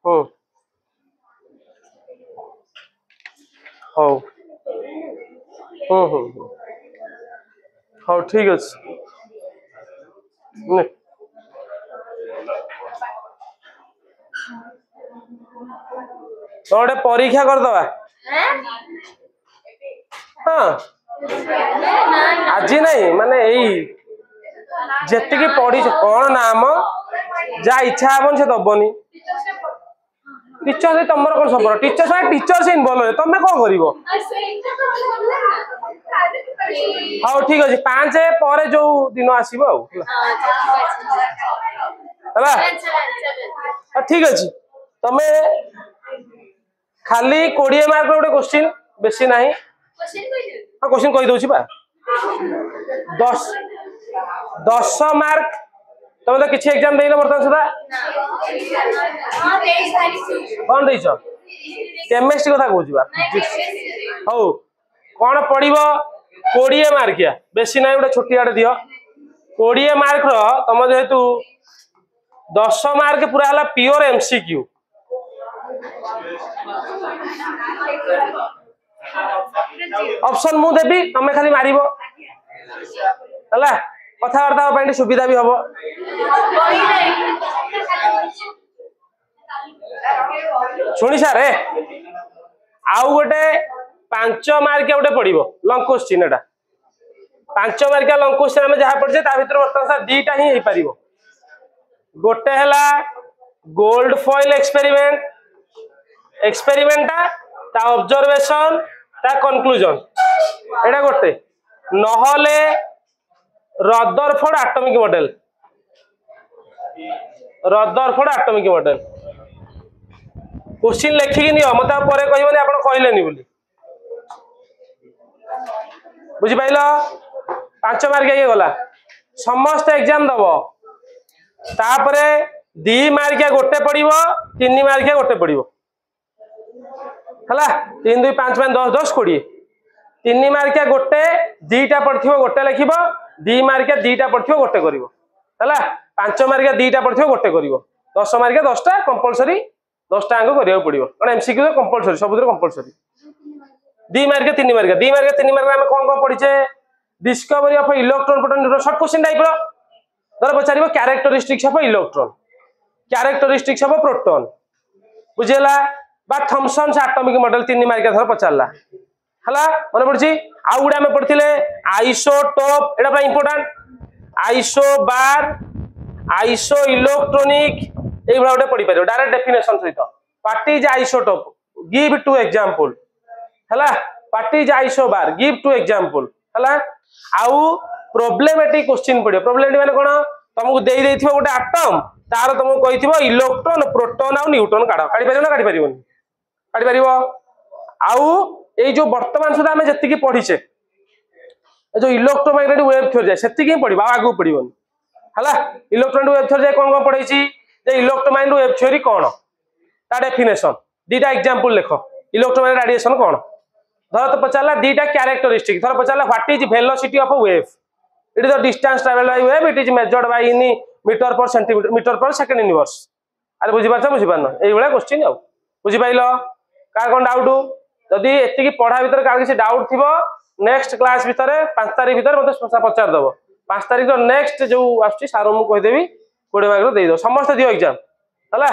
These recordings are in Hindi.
हूँ हौ हौ ठीक अच्छे तो गोटे परीक्षा करदवा हाँ आज नहीं माने यही जेतिकी पढ़ी कौन नाम जा इच्छा हम से दबनी टीचर से तुम कौन संपर्क टीचर से इनवल्व है तुम कौन कर हाँ ठीक अच्छे 5 पर जो दिन आसो ठीक अच्छे तमे खाली 20 मार्क गोटे क्वेश्चन बेसी ना हाँ क्वेश्चन कही दूसरी 10 मार्क तुम तो किसी एग्जाम देना बर्तमान सुधा कौन देच केमिस्ट्री कथा कहूँ हौ कौन पढ़ो 20 मार्किया बेसी ना गोटे छोटियाटे दियो 20 मार्क तुम जेहेतु 10 मार्क पूरा है प्योर एमसीक्यू ऑप्शन मु देवी तुम खाली मार कथबार्ता सुविधा भी हम शुणी सार आउ गोटे 5 मार्किया गोटे पड़ो लंग क्वेश्चन एटा 5 मार्किया लंग क्वेश्चन आम जहाँ पढ़े बर्तमान दीटा ही पार गोटे है गोल्ड फॉइल एक्सपेरिमेंटा ता ऑब्जर्वेशन ता कंक्लूजन एटा गोटे नहले रदरफोर्ड एटॉमिक मॉडल क्वेश्चन लिखिकी नियो मत पर कहबनी आप कहलेनी बोली बुझिपाइल 5 मार्किया ये गला समस्त एग्जाम दब तापरे 2 मार्किया गोटे पड़ो 3 मार्किया गोटे पड़ो है 3 2 5 5 10 10 20 3 मार्किया गोटे 2टा पड़ो गोटे लिख 2 मार्किया 2टा पड़ो गोटे कर 5 मार्किया 2टा पड़ो गोटे कर 10 मार्किया 10टा कंपलसरी 10टा अंक करा पड़ो कारण एमसीक्यू तो कंपलसरी सब कंपलसरी 2 मार्किया 3 मार्किया 2 मार्किया 3 मार्किया आम कौन कौन पढ़ीचे discovery of electron proton neutron short question type धर पचार characteristics of electron characteristics of proton बुझेला बा थॉमसन एटॉमिक मॉडल 3 मार्किया धर पचारला हला मन पड़ी आउ गुडा आम पढ़ते आइसोटोप एटा important isobar isoelectronic ये गोटे पढ़ी पार डायरेक्ट डेफिनेशन सहित what is isotope give 2 example हला what is isobar give 2 example हला आउ प्रोब्लेमेटिक क्वेश्चन पड़ो प्रोब्लेमेटिक माने कोन तुमको दे देथिबो गोटे एटम तार तुमको कहिथिबो इलेक्ट्रॉन प्रोटॉन आ न्यूट्रॉन काढी परिबो ना काढी परिबोनी काढी परिबो आउ ए जो वर्तमान सुधा हमें जति की पढ़ीचे जो इलेक्ट्रोमैग्नेटिक वेव थ्योरी जाय सेति की पढ़िबा आगु पढ़िबोनी हला इलेक्ट्रोमैग्नेटिक वेव थ्योरी जाय कोन कोन पढ़ैछि जे इलेक्ट्रोमैग्नेटिक वेव थ्योरी कोन ता डेफिनेशन 2टा एग्जांपल लिखो इलेक्ट्रोमैग्नेटिक रेडिएशन कोन धर तो पचारला 2टा कैरेक्टरिस्टिक धर पचारला what is velocity of a wave it is the distance travelled by wave it is measured by in metre per centimetre metre per second universe अरे बुझी पारन एई वाला क्वेश्चन आउ बुझी पाइलो का कोन डाउट जदि एति की पढ़ा भीतर का किसी डाउट थिबो नेक्स्ट क्लास भीतर 5 तारीख भीतर मते पचार दबो 5 तारीख रो नेक्स्ट जो आछि सार मु कहि देबी 20 मार्क रो दे दो समस्त दियो एग्जाम हला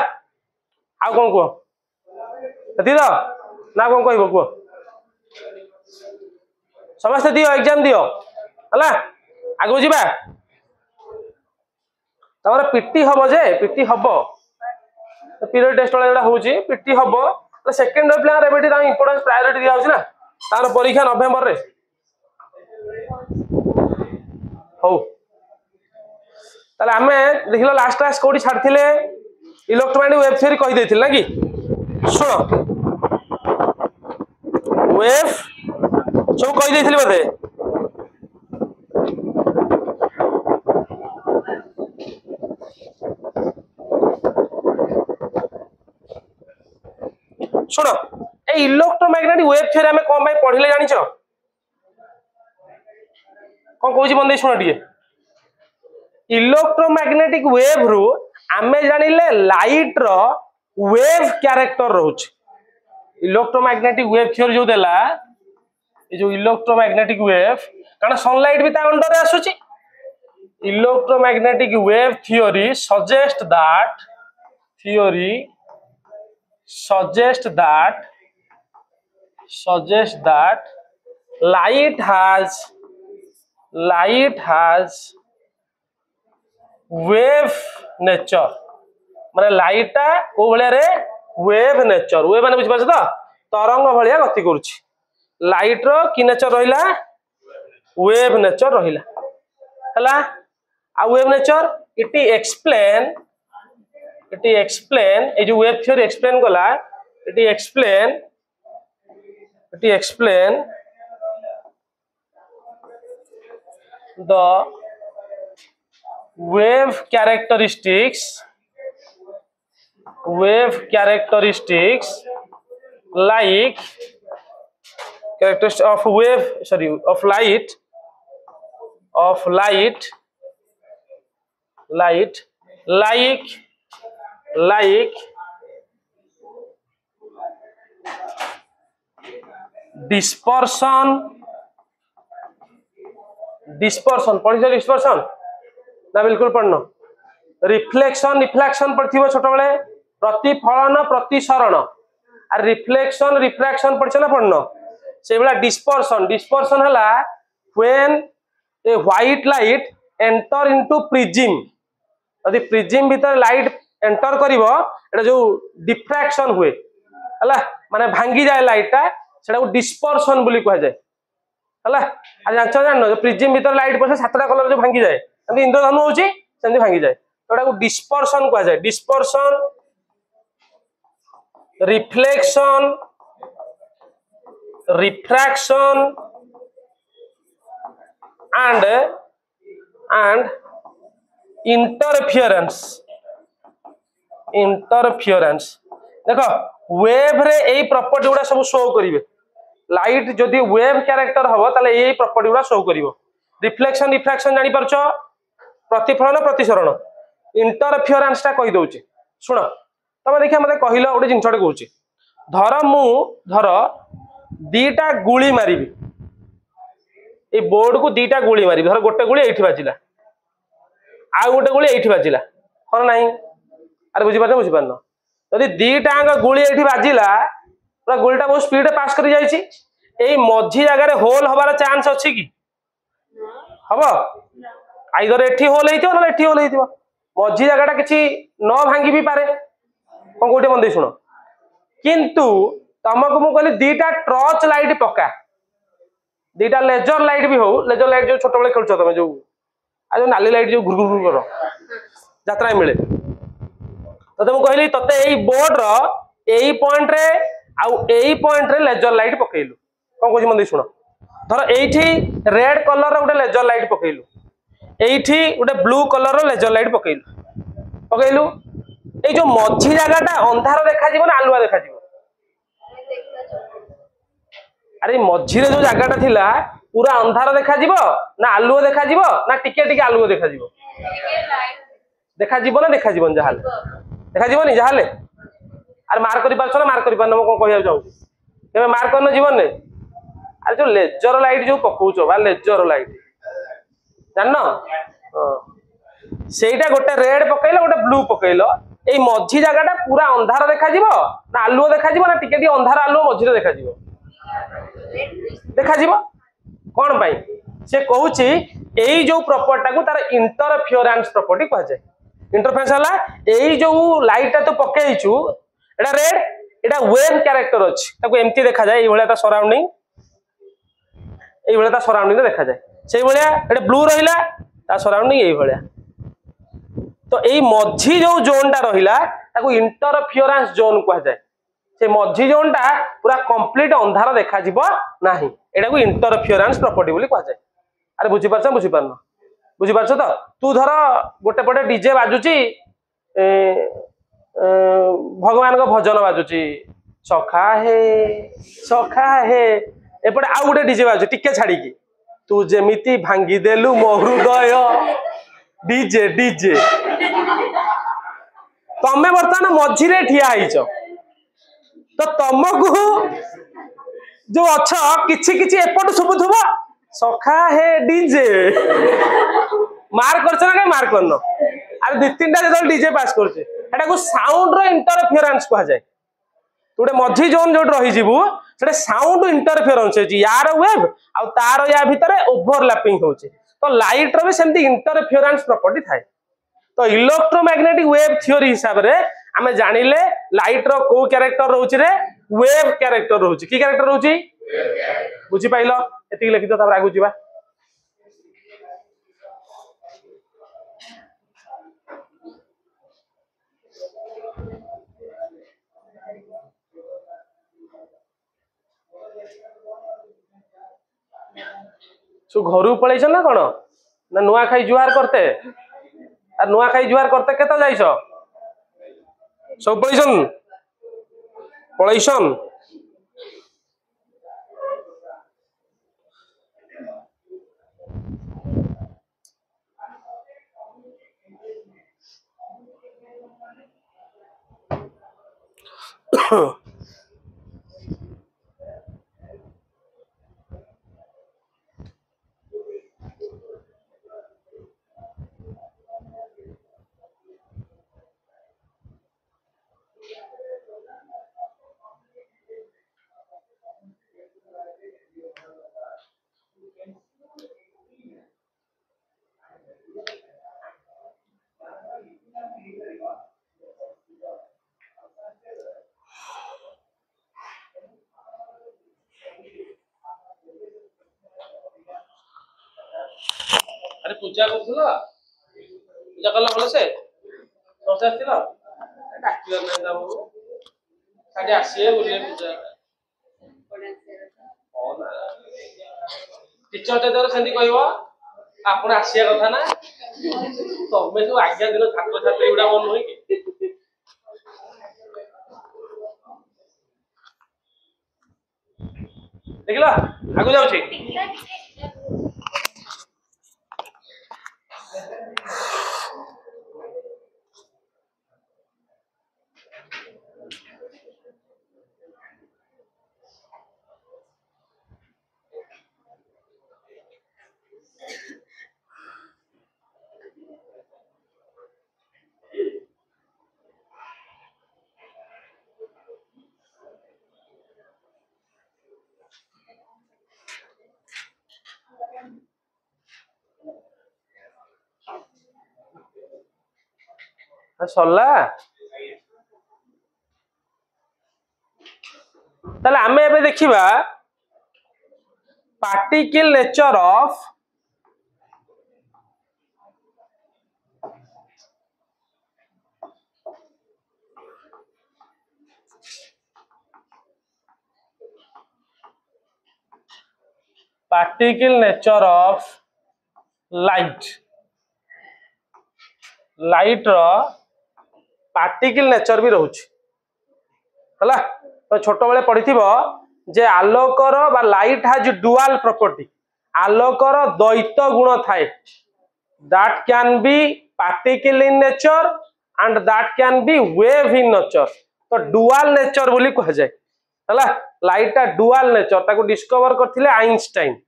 आ कोन को एति दो ना कोन कहबो को समस्त दियो एग्जाम दियो हला आगो जीवा तमरा पीटी हबो जे पीटी हबो पीरियड टेस्ट वाला जेटा होउची पीटी हबो सेकेंड प्लेयर एबेटी ता इंपोर्टेंस प्रायोरिटी दिया होची ना तार परीक्षा नवेम्बर रे हो ताले हमें देखिलो लास्ट क्लास कोडी छाडथिले इलेक्ट्रोमैग्नेटिक वेव थ्योरी कहि देथिल ना कि सुनो वेव जो कहि देथिल बते सुनो ए इलेक्ट्रोमैग्नेटिक वेव थ्योरी हमें कोन भाई पढ़िले जानिछ कोन कहूची बंदे सुनो दिए इलेक्ट्रोमैग्नेटिक वेव रु आमे जानिले लाइट रो वेव कैरेक्टर रोच इलेक्ट्रोमैग्नेटिक वेव थ्योरी जो देला ये जो इलेक्ट्रोमैग्नेटिक वेव कारण सनलाइट भी ता अंडर रे आसुची electromagnetic wave theory suggest that light has wave nature माने लाइट को भलिया रे वेव नेचर वेव माने बुझ पाछ त तरंग भलिया गति करूची लाइट रो की नेचर रहिला वेव नेचर रहिला हला आ वेव नेचर इट एक्सप्लेन ए जो वेव थ्योरी एक्सप्लेन कला it explain the wave characteristics like characteristics of light like dispersion पढ़ी डिस्पर्शन ना बिल्कुल पढ़ना रिफ्लेक्शन पढ़िथिबो छोट बेले प्रतिफलन प्रतिसरण और रिफ्लेक्शन रिफ्रैक्शन पढ़छ ना पढ़ना से बेला डिस्पर्शन हला when a white light enter into prism यदि प्रिज्म भीतर लाइट एंटर करिवो एटा जो डिफ्रैक्शन हुए हला माने भांगी जाए लाइटटा सेटा डिस्पर्शन बोली कह जाए हला आ जान प्रिज्म भीतर लाइट पसे सातटा कलर जो भांगी जाए सेमि इंद्रधनु होची सेमि भांगी जाए तो एटा डिस्पर्शन कह जाए dispersion reflection refraction and interference देखो वेव रे एई प्रॉपर्टी गुडा सब शो करिवे लाइट जदि वेव कैरेक्टर हबो ताले एई प्रॉपर्टी गुडा शो करिवो रिफ्लेक्शन रिफ्रैक्शन जानि परछो प्रतिफलन प्रतिसरण इंटरफियरेंस ता कहि दोउची सुनो तमे देखिया मते कहिलो ओडे जिंसटे कहूची धर दीटा गुली मारिबी ए बोर्ड को दीटा गुली मारिबी धर गोटे गुली एठी बाजिला आ गोटे गुली एठी बाजिला कोन नाही अरे बुझी पारन यदि दीटा गुली एठी बाजिला पूरा गुलीटा बहुत स्पीड पास करी जाइछि एई मझी जगह रे होल हबार चांस अछि कि हबो आइदर एठी होल हेतिबो न एठी होल हेतिबो मझी जगहटा किछि न भांगी भी पारे कोन गोटे मन दे सुनो किंतु तमको मु कहली दीटा टॉर्च लाइट पका दीटा लेजर लाइट भी हो लेजर लाइट जो छोट बळे खेलछो तमे जो आ जो नाली लाइट जो घुर घुर करो यात्रा मिले तो तुम कहली तते एई बोर्ड रो एई पॉइंट रे आउ एई पॉइंट रे लेजर लाइट पकेइलु कोन कोछि मन दे सुनो धर एइठी रेड कलर रो गोटे लेजर लाइट पकेइलु एइठी गोटे ब्लू कलर रो लेजर लाइट पकेइलु एई जो मझी जगहटा अंधार देखा जीवो ना आलुआ देखा जीवो अरे मझी रे जो जगहटा थिला पूरा अंधार देखा जीवो ना आलुआ देखा जीवो ना टिके टिके आलुआ देखा जीवो देखा जीवो ना देखा जीवन जहाले देखा जीवनी जहाले अरे मार करि पाछो ना मार करि पान को कहिया जाऊ केबे मार करन जीवन ने अरे जो लेजर लाइट जो पकाउछो बा लेजर लाइट जाननो सेटा गोटे रेड पकैलो गोटे ब्लू पकैलो एई मझी जगहटा पूरा अंधार देखा जीवो ना आलुआ देखा जीवो ना टिके टिके अंधार आलुआ मझी रे देखा जीवो देखा जीवो कोन भाई से कहूची एई जो प्रॉपर्टी को तार इंटरफियरेंस प्रॉपर्टी कह जाय इंटरफेरेंस हला एई जो लाइट तो पकेइछु एटा रेड एटा वेव कैरेक्टर अछि ताको एम्ति देखा जाय एई भलिया ता सराउंडिंग देखा जाय सेई भलिया एटा ब्लू रहिला ता सराउंडिंग एई भलिया तो एई मझी जो जोनटा रहिला ताको इंटरफियरेंस जोन कह जाय से मझी जोनटा पूरा कंप्लीट अंधार देखा जिवो नाही एटा को इंटरफियरेंस प्रॉपर्टी बोली कह जाय अरे बुझी पारन बुझी पारछ तो तू धर गोटे पटे डीजे बाजुची भगवान को भजन बाजुची सखा हे एपटे आउ गोटे डीजे बाजु टिके छाड़ी की तू जेमिति भांगी देलु मो हृदय डीजे डीजे तमे बर्तमान मझिरे ठिया आईच तो तुमको जो अच्छा किछि किछि एपट सुबुथुबो सखा हे डीजे मार करछ ना मार करनो अरे दि तीनटा जदल डीजे पास करछे एटा को साउंड रो इंटरफेरेंस कहा जाय तोडे मझी जोन जोट रही जिवु सेटा साउंड इंटरफेरेंस होची यार वेव आ तार या भितरे ओवरलैपिंग होची तो लाइट रो भी सेमती इंटरफेरेंस प्रॉपर्टी थाए तो इलेक्ट्रोमैग्नेटिक वेव थ्योरी हिसाब रे आमे जानिले लाइट रो को कैरेक्टर रहउची रे वेव कैरेक्टर रहउची की कैरेक्टर रहउची बुझी पाइलो एति लिखि दो तापर आगु जीवा सो घरु पळैछ ना कोन ना नुआ खाई जुहार करते आ नुआ खाई जुहार करते केता जाइछ सब पळैछन अरे पूजा करथुला पूजा कला भले से समझ आथिला डाक्टर नै जाबो साडे आसीए बोले पूजा ओ ना टीचर ते दर सेंदी कहबो आपण आसीया कथा ना तमे जो आज्ञा दिन छात्र छात्री उडा मन होई कि देखला आगु जाउ छी सरला ताले आमे एबे देखिबा पार्टिकल नेचर ऑफ लाइट रो पार्टिकल नेचर भी रहउची हला तो छोट बेले पढिथिबो जे आलोकर बा लाइट हैज डुअल प्रॉपर्टी आलोकर द्वैत गुण थाए that can be particle in nature and that can be wave in nature तो डुअल नेचर बोली कह जाय हला लाइट ता डुअल नेचर ताको डिस्कवर करथिले आइंस्टाइन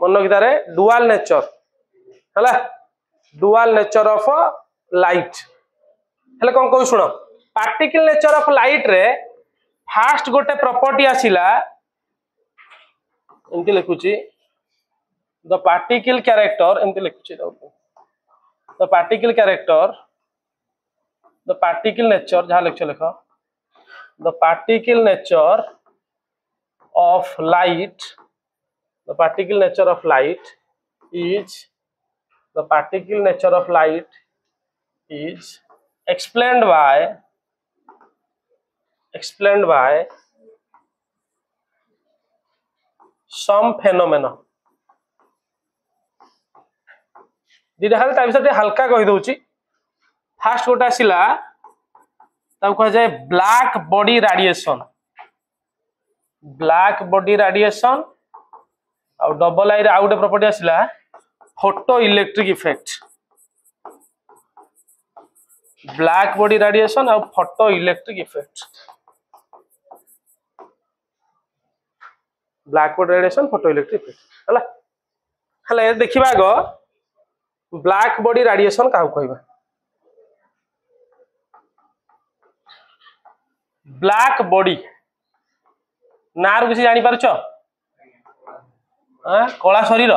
मन कितारे डुअल नेचर हला डुअल नेचर ऑफ लाइट हेले कोन कहू सुनो पार्टिकल नेचर ऑफ लाइट रे फास्ट गोटे प्रॉपर्टी आसिला एंती लिखुची द पार्टिकल कैरेक्टर एंती लिखुची the particle character the particle nature जहां लिखछ लिखो the particle nature of light the particle nature of light is explained by some phenomena दिदा हाल टाइप से हल्का कहि दोची फास्ट गोटा आसिला तब कह जाए ब्लैक बॉडी रेडिएशन और डबल आई रे आउट प्रॉपर्टी आसिला photo electric effect black body radiation और photo electric effect black body radiation photo electric effect हला हले देखिबा गो ब्लैक बॉडी रेडिएशन काहू कहबा ब्लैक बॉडी नार किसी जानी पारछ कला शरीर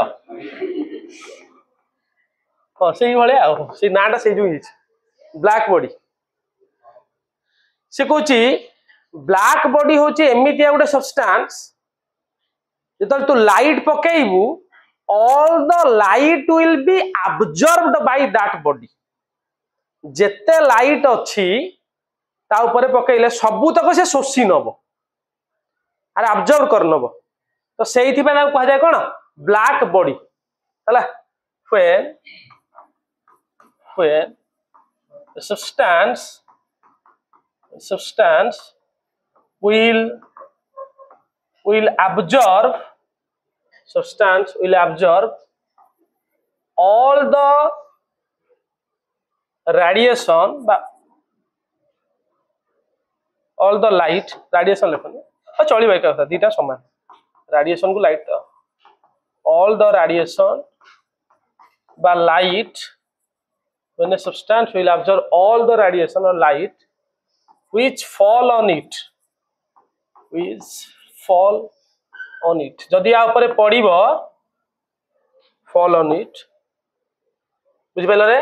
हाँ से भाया से नाटा से ब्लैक बॉडी से कौच ब्लैक बॉडी हूँ एमती गोटे सब्सटेंस जो तू light पकेबू all the light will be absorbed by that body जेते लाइट अच्छी ता ऊपर पकेले सबू तक से शोषी नब अरे अब्जर्व कर नब तो से कह जाए कौन ब्लैक बॉडी है when the substance will absorb substance will absorb all the radiation all the light radiation लेखन चली भाई कथा दीटा समान radiation को light all the radiation by light when a substance will absorb all the radiation or light which fall on it जदि या ऊपर पड़िबो fall on it बुझि पाइल रे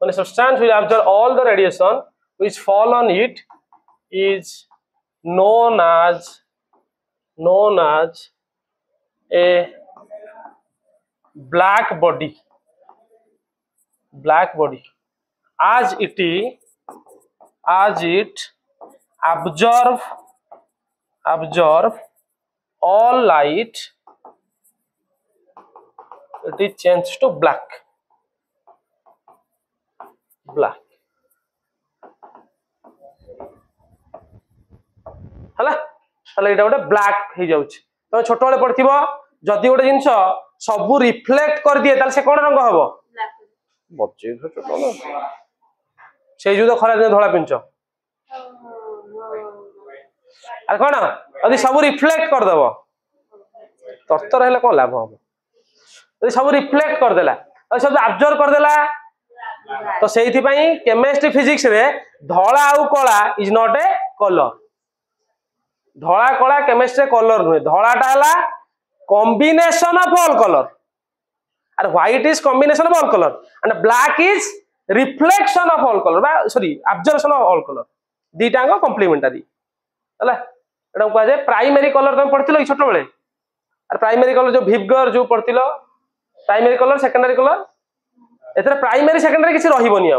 when a substance will absorb all the radiation which fall on it is known as a black body as it absorb all light it is changed to black हला हला एटा गोटे ब्लैक हो जाउछ तो छोट वाले पड़थिबो जदी गोटे जिंस सब रिफ्लेक्ट कर दिए ताल से कोन रंग हबो बच्चे छोट न से जो खरा दिन धोला पिंच अरे कोन यदि सब रिफ्लेक्ट कर देबो तत्तर हेले कोन लाभ हबो यदि सब रिफ्लेक्ट कर देला और सब अब्जॉर्ब कर देला तो सेहिथि पई केमिस्ट्री फिजिक्स रे धोला आउ कला इज नॉट ए कलर धोला कला केमिस्ट्री कलर नुहे धोलाटा हला कॉम्बिनेशन ऑफ ऑल कलर और white is combination of all colour and black is reflection of all colour sorry absorption of all colour दीटांग कॉम्प्लीमेंटरी हला एटा कह जाए प्राइमरी कलर तुम पढ़थिलो छोट बेले और प्राइमरी कलर जो विवगर जो पढ़थिलो प्राइमरी कलर सेकेंडरी कलर एथरे प्राइमरी सेकेंडरी किसी रहिबोनी आ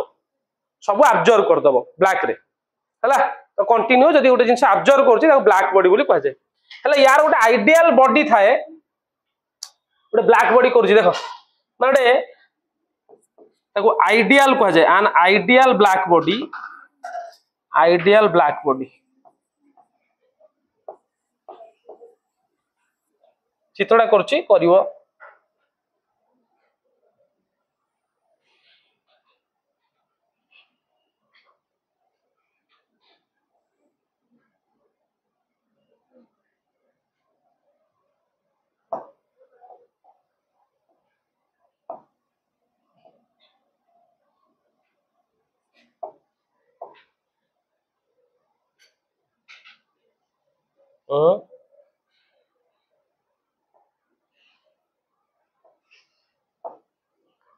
सब अब्जर्व कर दबो ब्लैक रे हला तो कंटिन्यू जदी गोटे जिंस अब्जर्व करछि ताको ब्लैक बॉडी बोली कह जाए हला यार गोटे आइडियल बॉडी थाए गोटे ब्लैक बॉडी करछि देखो माने ताको आइडियल कह जाए एन आइडियल ब्लैक बॉडी चित्रटा करछि करिवो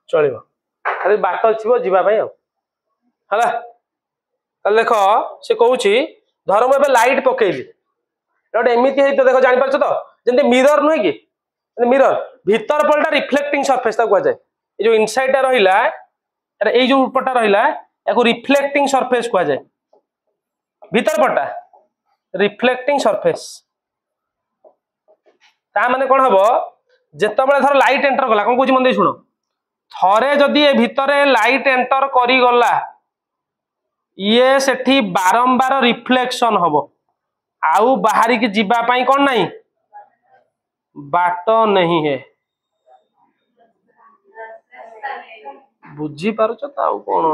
चलो खाली बाट थी जीवाई है देख से कौन धर मुझे लाइट पकेली गोटे एमती है देख जापार तो जमी मिरर नुहे कि मिरर भीतर पलटा रिफ्लेक्टिंग सरफेस कह जाए ये जो इनसाइडटा रहा ये जो उपरटा रहा या रिफ्लेक्टिंग सरफेस कह जाए भीतर पटा रिफ्लेक्टिंग सरफेस ता माने कौन हम जिते बड़े थर लाइट एंटर कला कौन कौन मन शुण थरे जदि ए भितर लाइट एंटर करी गला ये सेठी बारंबार रिफ्लेक्शन हम आउ बाहर की जीवा पाई कौन नहीं बाट नहीं है बुझी पारुछ तो आउ कौन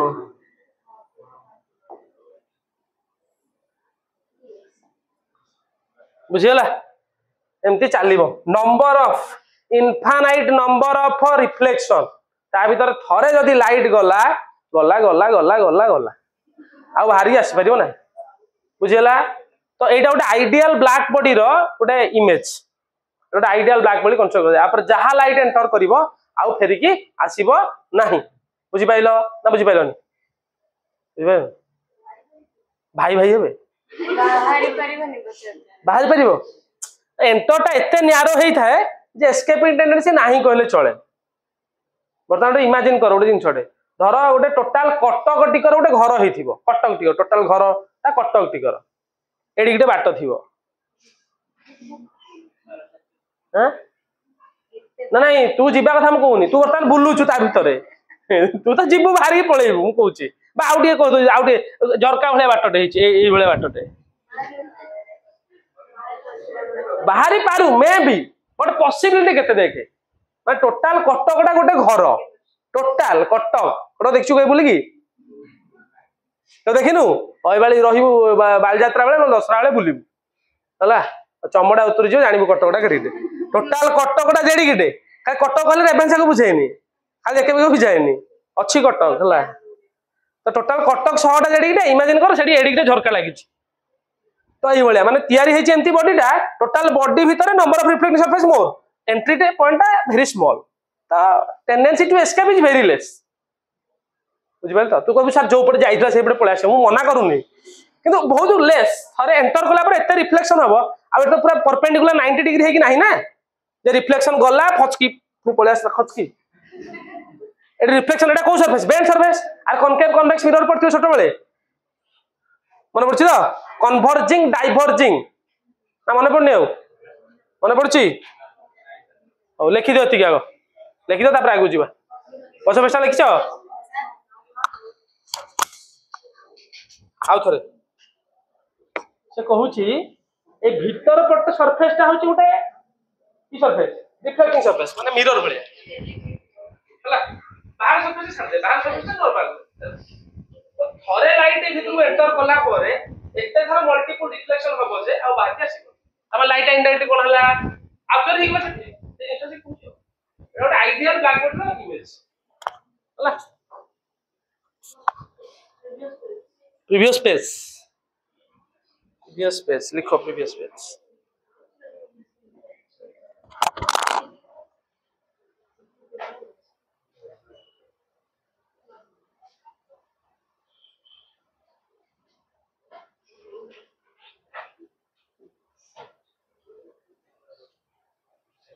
बुझीगला एमती चलो number of infinite number of reflection ता भीतर थरे जदि लाइट गला गला गला गला गला गला आ बाहरी आसी परिबो ना बुझीगला तो एटा गोटे आइडियल ब्लैक बॉडी रो गोटे इमेज गोटे आइडियल ब्लैक बॉडी कंस्ट्रक्ट कर पर जहा लाइट एंटर करिवो आउ फेरिकी आसीबो नाही बुझी पाइलो ना बुझी पाइलोनी बुझी भाई भाई हेबे बाहरी परिबो एंटरटा एते न्यारो हेई थाए जे एस्केपिंग टेंडेंसी नाही कहले चले बर्तमान इमेजिन कर गोटे जिनसटे धर गोटे टोटाल कटक टिकर गोटे घर हेइथिबो कटक टिकर टोटाल घर ता कटक टिकर एडी गोटे बाट थिबो हां ना नहीं तू जीवा कथा हम कहूनी तू बर्तमान बुलुछु ता भितरे तू तो जीवु बाहरी पळेइबु मु कहूची बा आउटे कह दो आउटे झरका भले बाटटे हेची एई भले बाटटे बाहरी पारू मे भी बट पॉसिबिलिटी केते देखे मैं टोटाल कटकटा गोटे घर टोटाल कटक गोटे देखछु कहि बोली की तो देखिनु ओइ बाली रहिबु बालजात्रा बेले दसरा बेले बुलिबु हला चमड़ा उतरी जो जानिबु कटकटा करिते टोटाल कटकटा जेडी गिटे खाली कटक कहले रेभेन्सा को बुझेनी खाली एके भी बुझाएनी अच्छी कटक हला तो टोटाल कटक 100टा जेडी गिटे इमेजिन कर सेडी एडी गिटे झरका लागिछि तो ये भाया माने तैयारी हेची एमती बॉडीटा टोटाल बॉडी भितर number of reflecting surface more entry point very small ता tendency to escape is very less बुझि पाल तो तू कहबो सर जो ऊपर जाइतला से ऊपर पळे आसे मु मना करूनी किंतु बहुत लेस थरे एंटर कला पर एते रिफ्लेक्शन हबो आ एतो पूरा परपेंडिकुलर 90 डिग्री हेकी नाही ना जे रिफ्लेक्शन गला फचकी तू पळे आस खचकी ए रिफ्लेक्शन एटा को सरफेस बेंड सरफेस आ कनकेव कन्वेक्स मिरर पड़थियो छोट बेले मन पड़छि तो कन्वर्जिंग डाइवर्जिंग ना मन पड़ने मन पड़ी लिखि दियो एतिक आग लिखि दियो तापर आगु जीवा पछ पेसा लिखिछ आउ थरे से कहूची ए भीतर पट सरफेसटा होची गोटे की सरफेस रिफ्लेक्टिंग सरफेस माने मिरर भले हला बाहर सरफेस छाड़ दे बाहर सरफेस नॉर्मल थरे लाइट भितर एंटर कला परे एते थर मल्टीपल रिफ्लेक्शन होबो जे आ बाकी आसीबो तमे लाइट इंडायरेक्ट कोन हला आफ्टर हिक बसे ए इनसे पूछो एटा आइडियल ब्लैक बोर्ड ला इमेज हला प्रीवियस पेज लिखो प्रीवियस पेज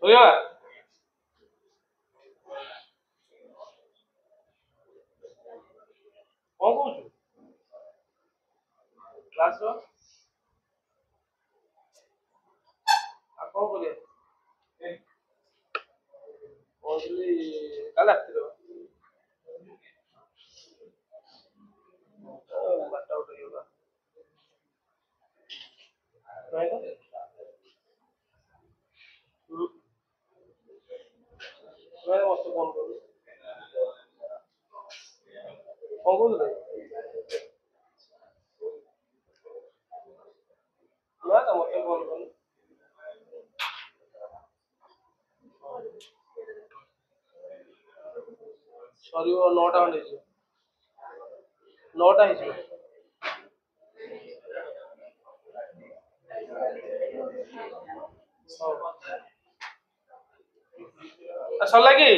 होया कौन कहू क्लास रो आ कौन बोले ओनली काला रो बाटा उठ गया राइट मैं मस्त फोन करू कौन बोल रहे ना तो मत फोन करू सॉरी वो 9टा खंडे 9टा है सरला कि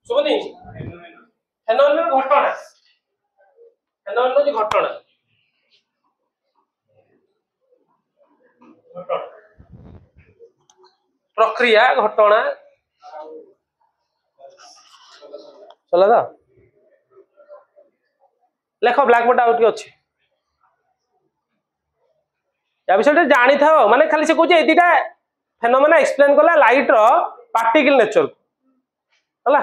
सुबनी हेनन घटना हेनन जी घटना प्रक्रिया घटना चला था लेख ब्लैक बोर्ड आउट अच्छी या विषय जानी था माने खाली से कहूँ एटा फेनोमेना एक्सप्लेन कला लाइट रो पार्टिकल नेचर हला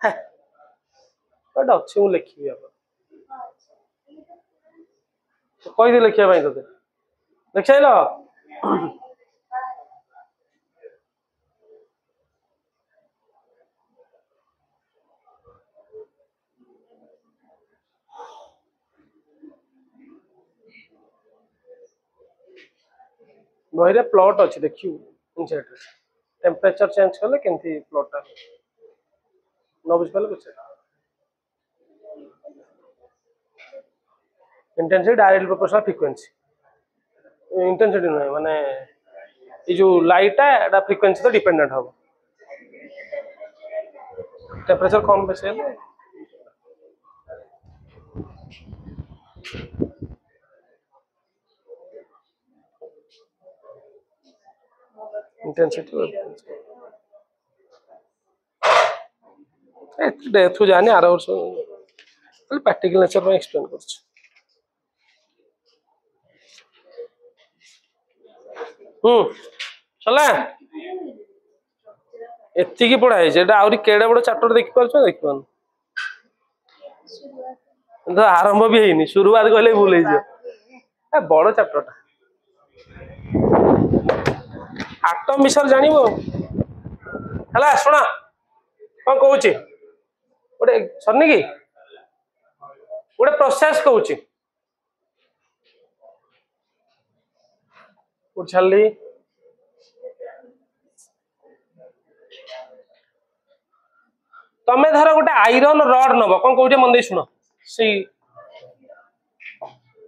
एटा अच्छी मु लिखिबी अब कहि दे लिखिया भाई तते लिखैलो बहिरे प्लॉट अच्छी देखियो इनसाइड टेम्परेचर चेंज कले केमती प्लॉट न बुझ पाले कुछ intensity directly proportional frequency intensity नहीं माने ये जो लाइट है एटा फ्रीक्वेंसी तो डिपेंडेंट हो टेम्परेचर कम बेसी है इंटेंसिटी डेथ हो जाने आर वर्ष प्रैक्टिकल नेचर में एक्सप्लेन कर चला एतिकी पढ़ाई जेटा आउरी केडे बड़ चैप्टर देख पाछो देख पान तो आरंभ भी हेनी शुरुआत कहले भूल हे जे ए बड़ चैप्टरटा आटम विषय जानिबो हला सुना कोन कहूची गोटे सरनी की गोटे प्रोसेस कहूची उछली तमे धर गोटे आयरन रड नब कौन कहूचे मन दे सुन सी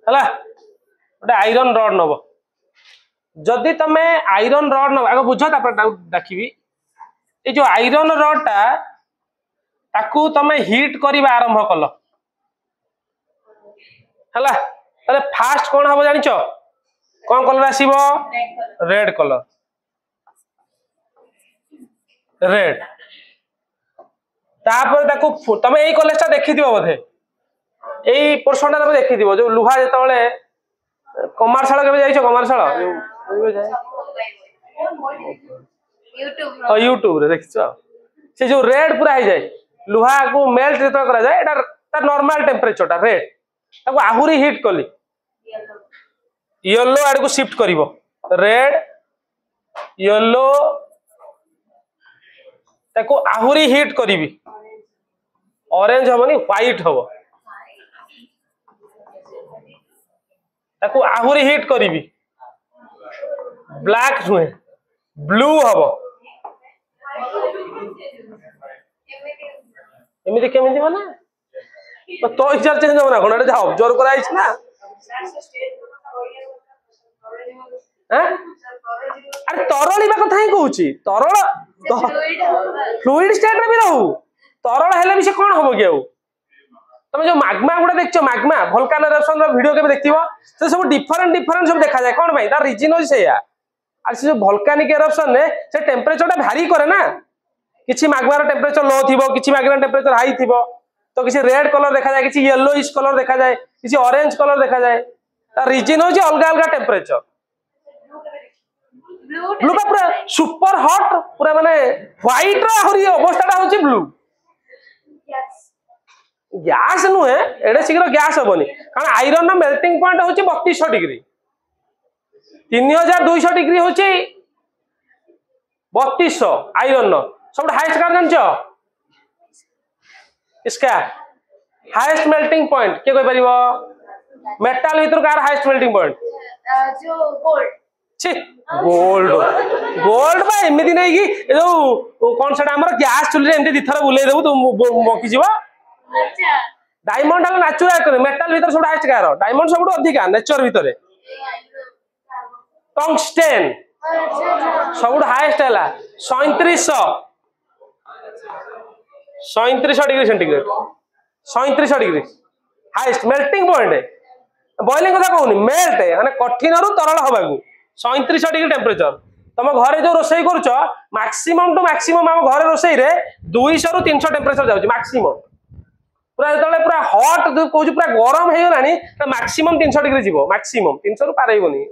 हला गोटे आयरन रड नब जदि तमे आयरन रड नब आगे बुझ डाकिबी ये जो आयरन रड टा ताकू तमे हीट करबा आरंभ कल हला ताले फास्ट कोन हबो जानिचो कौन कलर आसीबो रेड कलर रेड तापर ताकू तमे एई कॉलेजटा देखि दिबो बोधे एई पोर्शनटा तमे देखि दिबो जो लुहा जेता बेले कमर्शियल केबे जाइछो कमर्शियल यूट्यूब रे देखिछो से जो रेड पूरा हो जाए लुहा को मेल्ट जेतो करा जाए एटा ता नॉर्मल टेंपरेचर टा रेड ताकू आहुरी हीट कली येलो आड़ को शिफ्ट करिवो रेड येलो ताकू आहुरी हीट करिवि ऑरेंज हबनी व्हाइट हबो ताकू आहुरी हीट करिवि ब्लैक हुए ब्लू हबो एमिति केमिति माने तो इच्छा चेंज हो ना कोन एटा ऑब्जर्व कराइछ ना अरे तरल कथा ही कहूँ तरल फ्लूइड स्टेट रे भी रहू तरल हेले भी से कौन हम कि तुम जो मैग्मा गुड़ा देखो मैग्मा वोल्केनो एरप्शन वीडियो के देखिबो से सब डिफरेंट डिफरेंट सब देखा जाए कौन भाई तार रीजन हो सेया आ से जो वोल्केनिक एरप्शन ने से टेम्परेचर टा भारी करे ना किछि मैग्मा रो टेम्परेचर लो थिबो किछि मैग्मा टेम्परेचर हाई थिबो तो किछि रेड कलर देखा जाए किछि येलोइश कलर देखा जाए किछि ऑरेंज कलर देखा जाए तार रीजन हो अलग अलग टेम्परेचर ब्लू का पूरा सुपर हॉट पूरा माने व्हाइट रो हरी अवस्थाटा होची ब्लू गैस नुहे एडे शीघ्र गैस हबनी कारण आयरन मेल्टिंग पॉइंट होची 3200 डिग्री 3200 डिग्री होची 3200 आयरन नो सब हाईएस्ट कार जानचो इसका हाईएस्ट मेल्टिंग पॉइंट के कोई परिबो मेटल भीतर कार हाईएस्ट मेल्टिंग पॉइंट जो गोल्ड छी गोल्ड गोल्ड बा एमिति नै कि जो कोन सेटा हमर गैस चुली रे एमिति दिथर बुले देबु तू मकी जीवा अच्छा डायमंड हल नेचुरल कर मेटल भीतर सब हाईएस्ट कार डायमंड सब अधिक नेचर भीतर टंगस्टेन सब हाईएस्ट हला 3700 degree centigrade 3700 degree highest melting point boiling कथा कहूनी मेल्ट माने कठिन रु तरल हबाकू 3700 डिग्री टेम्परेचर तुम घरे जो रोसई करूछ मैक्सिमम टू मैक्सिमम हम घरे रोसई रे 200 रु 300 टेम्परेचर जाउची मैक्सिमम पूरा जतले पूरा हॉट कहूछ पूरा गरम हे गलानी त मैक्सिमम 300 डिग्री जीवो मैक्सिमम 300 रु पारैबोनी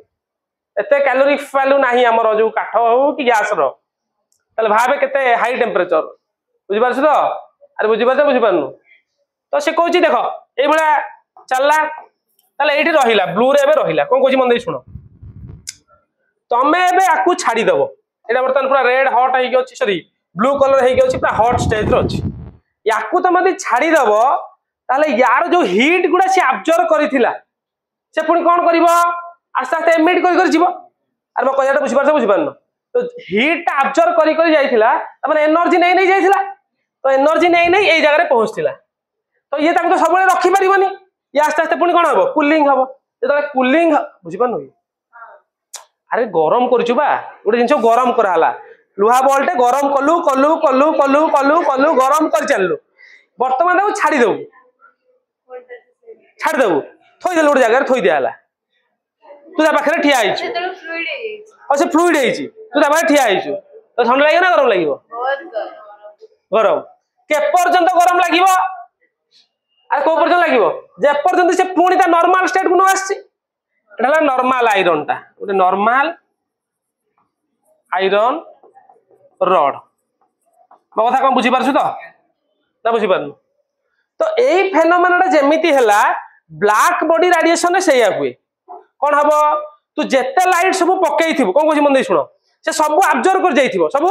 एते कैलोरी वैल्यू नाही हमर जो काठ हो कि गैस रो तले भाबे केते हाई टेम्परेचर बुझि पारछ तो अरे बुझिपारनु तो से कहूँ देख ये चलला ये रहा ब्लू रे रहा कौन कौन मन शुण तमें आपको छाड़ीदेव ये बर्तमान पूरा रेड हट हो सॉरी ब्लू कलर हो हट स्टेज अच्छी या तुम छाड़ीदेव ताले यार जो हिट गुड़ा सी अब्जर्व करथिला से पुणी कौन कर आस्ते आस्ते एमिट कर अरे मैं कहता बुझिपार तो हिट अब्जर्व कर जाइथिला एनर्जी नहीं जाइथिला तो एनर्जी नहीं ये जगह पहुंचला तो ये तो सब रखी पारिबनी ये आस्ते आस्ते पुणी कौन हम कूलिंग हम जो कूलिंग बुझिपार अरे गरम करुवा गोटे जिन गरम कराला लुहा बल्टे गरम कलु कलु कलु कलु कलु कलु गरम कर चलु बर्तमान छाड़देबू छाड़देबू थोदेलु गोटे जगह थोई दिया तू पाखे ठिया से फ्लुइड तू पाखे ठिया तो ठंडा लगे ना गरम लगे गरम के पर्यंत गरम लगे अरे कौ पर्यंत लगे जे पर्यंत से पुणी नॉर्मल स्टेट को न आसी नॉर्मल आयरन टा गोटे नॉर्मल आयरन रड मो कथा कौन बुझीपार तो ना बुझीपार तो यही फेनोमेना जमीती है ब्लैक बॉडी रेडिएशन से हुए कौन हम तू जेते लाइट सब पकई थी कौन कौन मन शुण से सब अब्जर्व कर जाइथिबो सब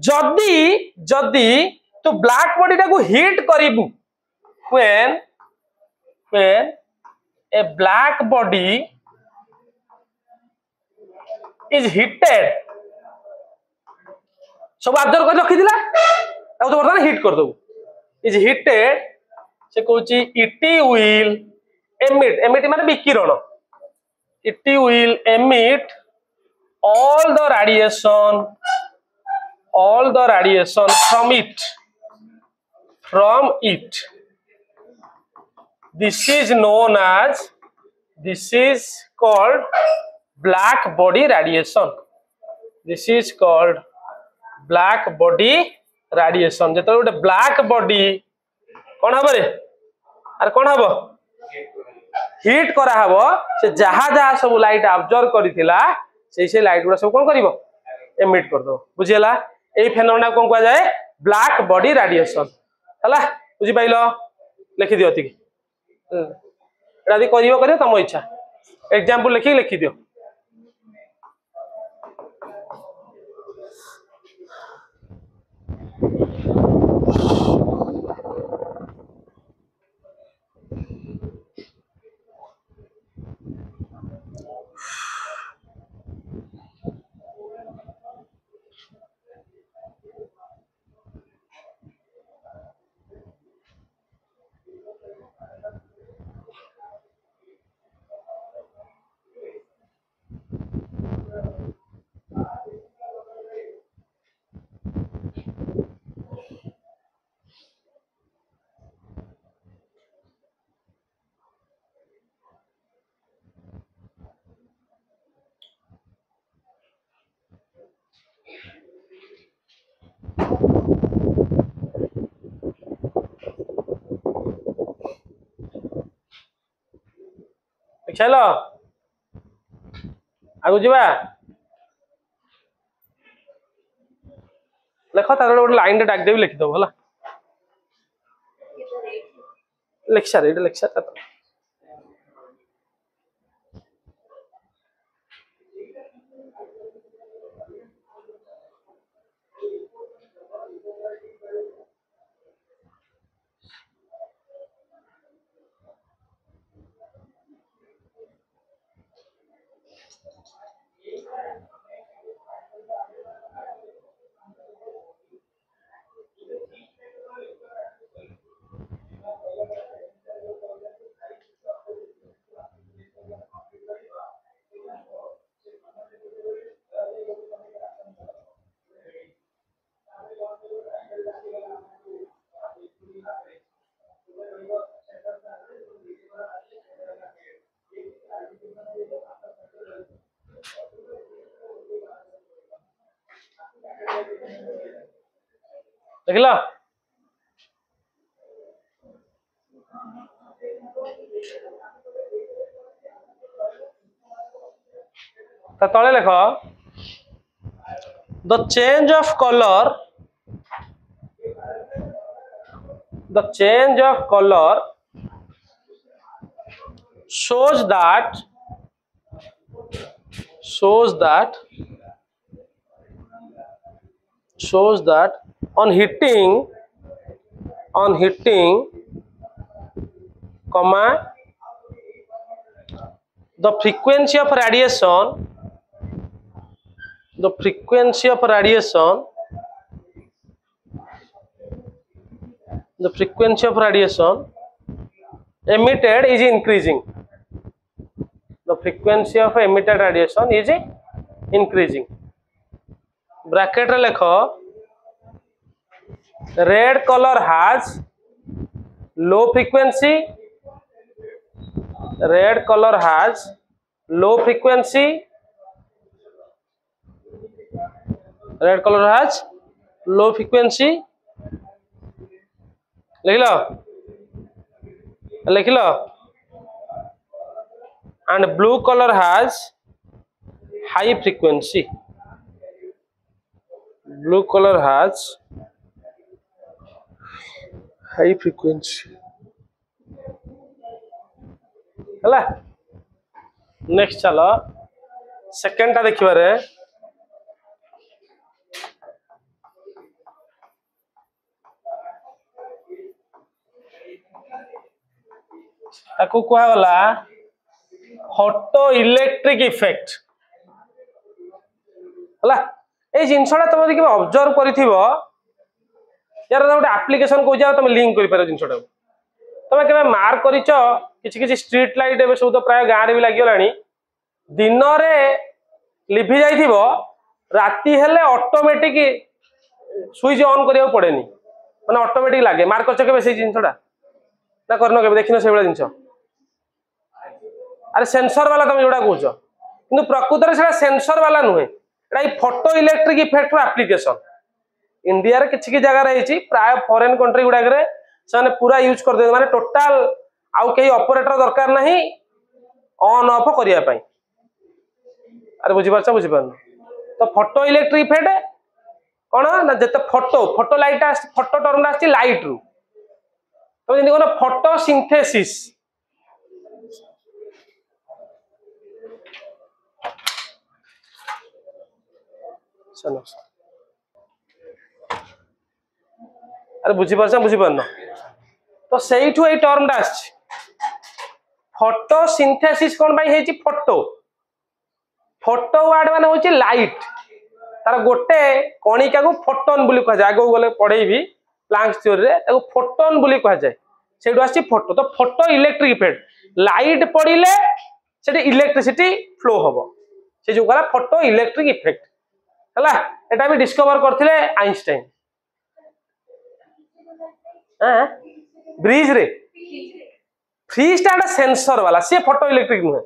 जदी जदी तू ब्लैक बॉडी टाको हिट करिबू when a black body is heated सब अब्जर्व कर रखी दिला तो बर्तमान हिट कर दबू is heated से कहूची it will emit माने विकिरण it will emit all the radiation from it this is called black body radiation जेतो गोटे ब्लैक बॉडी कौन हम रे अरे कौन हम हिट करा हबो से जहा जहा सब लाइट अब्जर्व करिथिला से लाइट गुड़ा सब कौन करिवो एमिट कर दो बुझिला एई फेनोमेना कौन कहा जाए ब्लैक बॉडी रेडिएशन हला बुझि पाइलो लिखि दियो तिकी एटा दि करियो तम इच्छा एग्जांपल लिखि दियो चलो आगु जीवा लेख तार गोटे लाइन डाक देवी लिखिदब है लिख सार ये लिख सार देखला तले लेख the change of colour the change of color shows that on hitting comma the frequency of radiation emitted is increasing. The frequency of emitted radiation is increasing. Bracket रे लिखो red color has low frequency. Red color has low frequency. Red color has low frequency. लिख लो and blue color has high frequency. Blue color has high frequency. हला नेक्स्ट चलो सेकंड टा देखिबारे ताकू कुआ गला फोटो इलेक्ट्रिक इफेक्ट हला ए जिनसडा तुम देखि ऑब्जर्व करिथिबो यार गोटे एप्लीकेशन को जाओ तुम लिंक करि पारो जिनसडा तुम केबे मार्क करिचो किछि किछि स्ट्रीट लाइट एबे सब तो प्राय गां रे भी लागि गलानी दिन रे लिभि जाइथिबो राती हेले ऑटोमेटिक स्विच ऑन करियो पड़ेनी माने ऑटोमेटिक लागे मार्क करचो केबे से जिनसडा ना करनो केबे देखिनो से बेला जिनसो अरे सेंसर वाला तुम जोड़ा कहूच कि प्रकृत में सेंसर वाला नुहे एटा photo electric effect application India रे किछि जगह रही प्राय फॉरेन कंट्री गुडा से पूरा यूज कर दे माने टोटाल आउ कई ऑपरेटर दरकार नहीं ऑन ऑफ करिया पई अरे बुझी पारन तो फोटो इलेक्ट्रिक इफेक्ट कौन ना जते फोटो लाइट फोटो टर्म आछि लाइट रु तो जेंति कोन फोटो सिंथेसिस अरे बुझी पारन तो सेइठु ए टर्म डा आछि फोटो सिंथेसिस कोन बाई हेछि फोटो वर्ड माने होछि लाइट तार गोटे कणिका को फोटोन बोली कह जाय आगो गले पढेबी प्लांक्स थ्योरी रे ताको फोटोन बोली कह जाय सेइठु आछि फोटो तो फोटो इलेक्ट्रिक इफेक्ट लाइट पडिले सेठी इलेक्ट्रिसिटी फ्लो हबो से जो गला फोटो इलेक्ट्रिक इफेक्ट हला एटा भी डिस्कवर करथिले आइंस्टाइन हां ब्रिज रे फ्रीज टा सेंसर वाला से फोटो इलेक्ट्रिक नुहे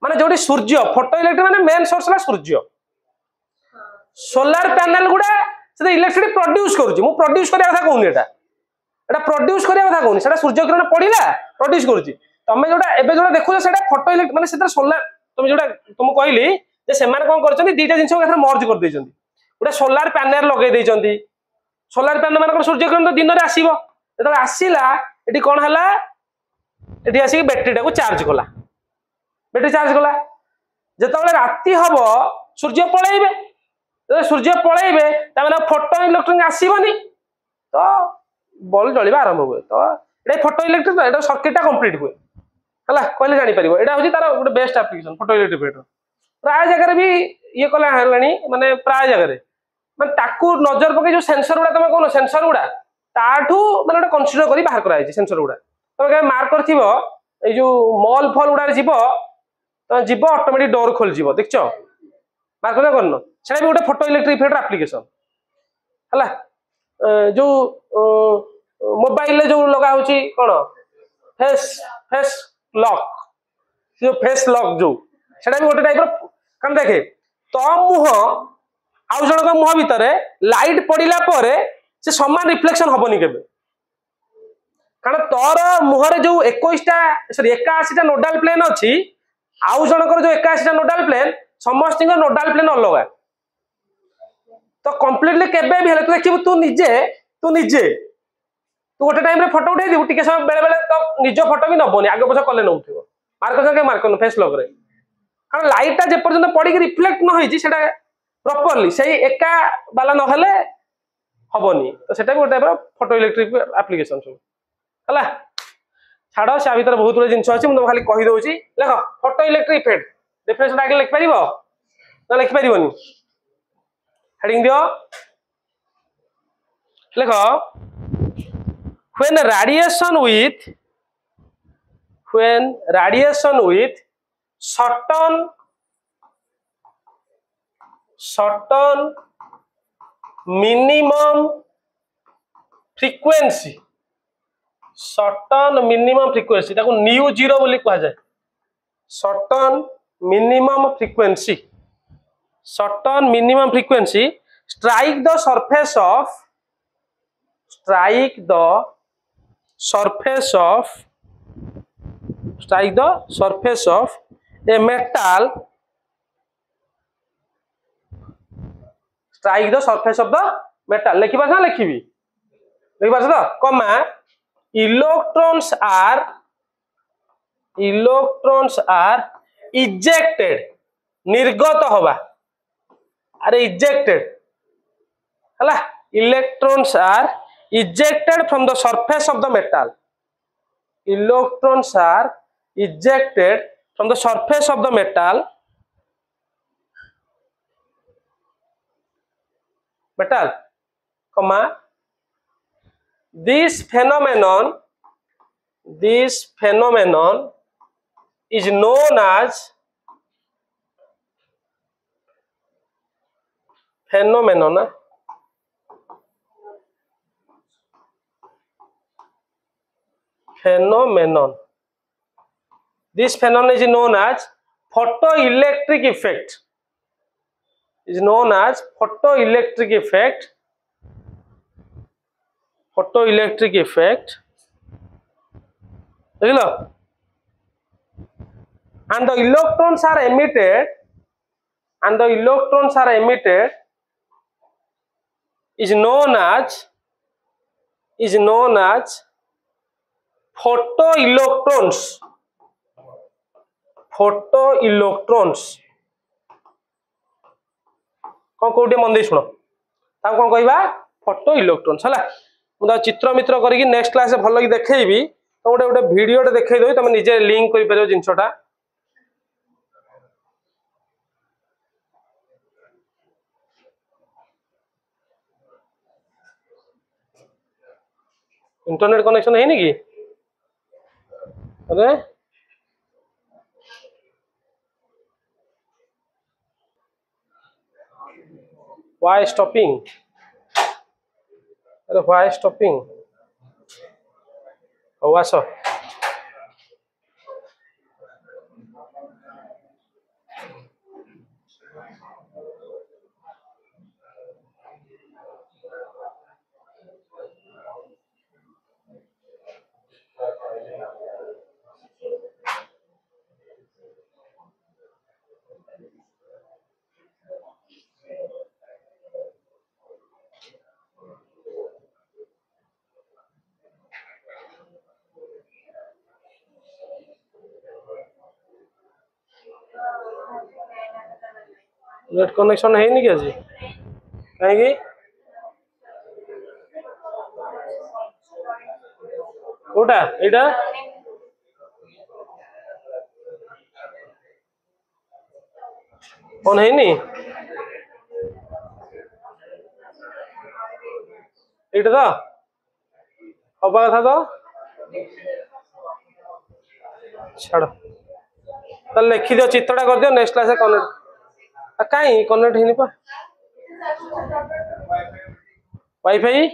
माने जोडी सूर्य फोटो इलेक्ट्रिक माने मेन सोर्स ला सूर्य सोलर पैनल गुडा से इलेक्ट्रिसिटी प्रोड्यूस करूची मु प्रोड्यूस करिया कथा कहूनी एटा प्रोड्यूस करिया कथा कहूनी सेटा सूर्य किरण पडिला प्रोड्यूस करूची तमे जोडा एबे जोडा देखु सेटा फोटो इलेक्ट्रिक माने सेटा सोलर तमे जोडा तुम कहली जे सेमाने कोन करचंदी दीटा जिंस को मर्ज कर दैचंदी गोटे सोलर पैनल लगे दैचंदी सोलर पैनल माने सूर्य किरण तो दिन रे आसीबो जतो आसीला एटी कोन हला एटी आसी बैटरी टा को चार्ज कला बैटरी चार्ज कला जतबेले राती हबो सूर्य पळेइबे जब सूर्य पळेइबे ता माने फोटो इलेक्ट्रिक आसीबनी तो बल्ब जळिबा आरंभ हुए तो एटा फोटो इलेक्ट्रिक एटा सर्किट टा कंप्लीट हुए हला कहले जानि परिबो एटा होची तार गोटे best application photo electric effect प्राय जगह भी ये कला हलानी माने प्राय जगह माने ताकू नजर पके जो सेंसर गुडा तमे कोन सेंसर गुडा ताठू माने कंसीडर करी बाहर करा है सेंसर गुडा तमे मार्क करथिबो ए जो मॉल फॉल गुडा जीवो तो जीवो ऑटोमेटिक डोर खोल जीवो देखछो मार्क करनो सेटा भी गोटे फोटो इलेक्ट्रिक इफेक्ट एप्लीकेशन हला जो मोबाइल जो लगा होची कोन फेस लॉक जो फेस लॉक जो सेटा भी गोटे टाइप रो कन देखे तो मुह आउ जण को मुह भीतर लाइट पडिला परे से समान रिफ्लेक्शन हबनी केबे कारण तोर मुहरे जो 21 टा सॉरी 81 टा नोडल प्लेन अछि आउ जनकर जो 81 टा नोडल प्लेन समस्त नोडल प्लेन अलग तो कंप्लीटली केबे भी हेले तू देखिबो तू निजे तू गोटे टाइम फोटो उठे दीबू टिके समय बेले बेले तो निज फोटो भी नबनी आगे पछ कले नउथिबो मार्क संगे मार्क न फेस लॉक रे कारण लाइट टा जे पर्यंत पड़ी के रिफ्लेक्ट न होई सेटा प्रॉपर्ली सही एका बाला न हेले हबनी तो सेटा भी गोटे फोटो इलेक्ट्रिक एप्लीकेशन सब हला छाड़ से भीतर बहुत गुड जिन अच्छी मुझे खाली कही दूसरी देख फोटो इलेक्ट्रिक इफेक्ट डेफिनेशन आगे लिखिपर ना लिखिपर हेडिंग दियो लिख when radiation with certain minimum frequency ताको न्यू जीरो बोली कहा जाए certain minimum frequency strike the surface of a metal लिखि पास ना लिखिबी लिखि पास तो कमा electrons are ejected निर्गत होबा अरे ejected हला electrons are ejected from the surface of the metal comma this phenomenon is known as this phenomenon is known as photoelectric effect देखलो and the electrons are emitted is known as photoelectrons कौन कोटे मन दे सुनो ता कौन कहबा फोटो इलेक्ट्रॉन्स हला मुदा चित्र मित्र करी नेक्स्ट क्लास भलो कि देखैबी तो गोटे वीडियो टे देखै दोई तुम निजे लिंक करि परियो जिंसटा इंटरनेट कनेक्शन है नहीं कि अरे why stopping अरे why stopping ओ आसो नेट कनेक्शन है नहीं कि कहीं कोटा एटा कौन है नहीं एटा तो हवा कथा तो छाड़ तो लिखि दियो चित्रटा कर दियो नेक्स्ट क्लास कनेक्ट कहीं कनेक्ट है पा वाईफाई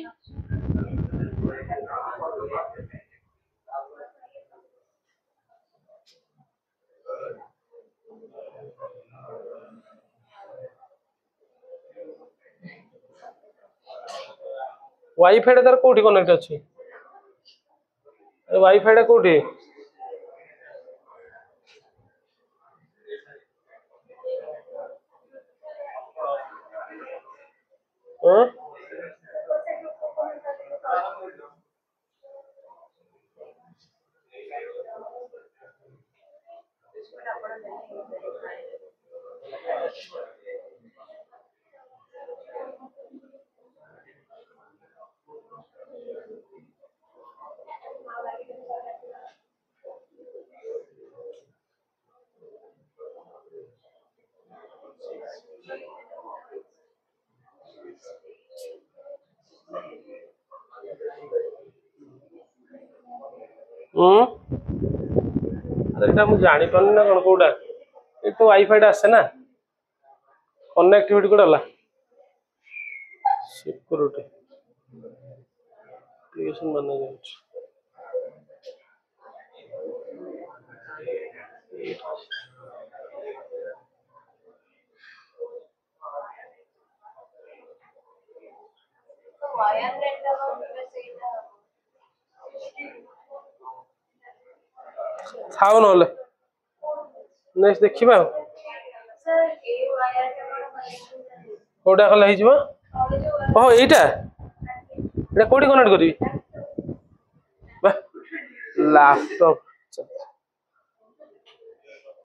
वाईफाई तार कोठी कनेक्ट अच्छी वाईफाई कोठी अरे एटा मु जानि पानी ना कोन कोडा ए तो वाईफाई टा आसे ना कनेक्टिविटी कोडा ला सिक्योरिटी एप्लीकेशन बना जाउछ तो वायर नेटवर्क वैसे थाउ नले नेक्स्ट देखिबा सर ए वायर के कनेक्शन कोडा कले हिजबो ओ एटा एटा कोडी कनेक्ट करबी बा लैपटॉप